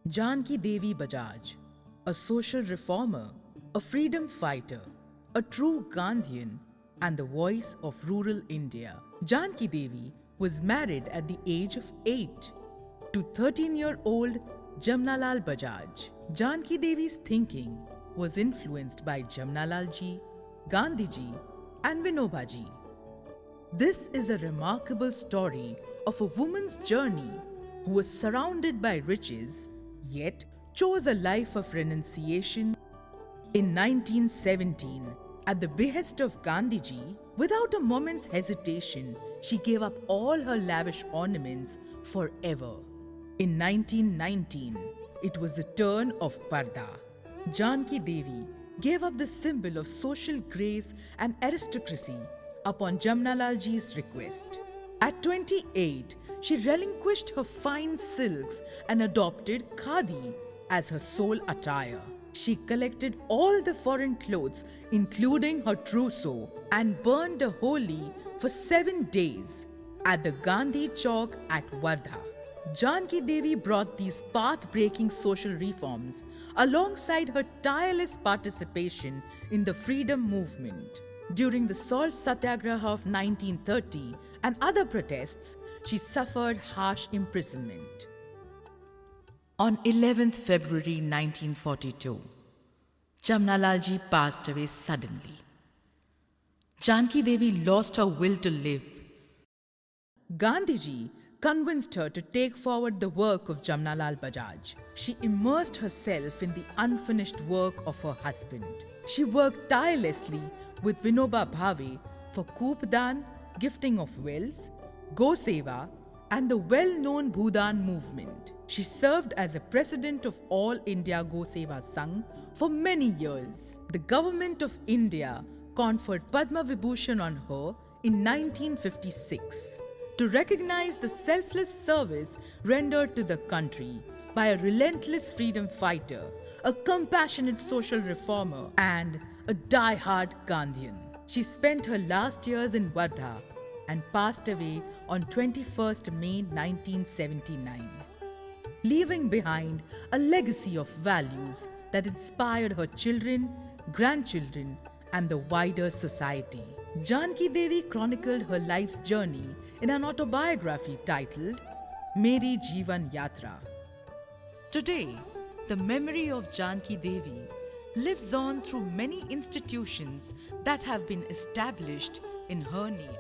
Jankidevi Bajaj, a social reformer, a freedom fighter, a true Gandhian, and the voice of rural India. Jankidevi was married at the age of 8 to 13-year-old Jamnalal Bajaj. Jankidevi's thinking was influenced by Jamnalal ji, Gandhi ji, and Vinoba ji. This is a remarkable story of a woman's journey who was surrounded by riches, yet chose a life of renunciation. In 1917, at the behest of Gandhiji, without a moment's hesitation, she gave up all her lavish ornaments forever. In 1919, it was the turn of Parda. Jankidevi gave up the symbol of social grace and aristocracy upon Jamnalal ji's request. At 28, she relinquished her fine silks and adopted khadi as her sole attire. She collected all the foreign clothes, including her trousseau, and burned the holy for 7 days at the Gandhi Chowk at Wardha. Jankidevi brought these path-breaking social reforms alongside her tireless participation in the freedom movement. During the Salt Satyagraha of 1930 and other protests, she suffered harsh imprisonment. On 11th February 1942, Jamnalal ji passed away suddenly. Jankidevi lost her will to live. Gandhiji convinced her to take forward the work of Jamnalal Bajaj. She immersed herself in the unfinished work of her husband. She worked tirelessly with Vinoba Bhave for Koopdan, gifting of wells, Go Seva, and the well-known Bhudan movement. She served as a president of All India Go Seva Sangh for many years. The government of India conferred Padma Vibhushan on her in 1956 to recognize the selfless service rendered to the country by a relentless freedom fighter, a compassionate social reformer, and a die-hard Gandhian. She spent her last years in Wardha and passed away on 21st May 1979, leaving behind a legacy of values that inspired her children, grandchildren, and the wider society. Jankidevi chronicled her life's journey in an autobiography titled Meri Jeevan Yatra. Today, the memory of Jankidevi lives on through many institutions that have been established in her name.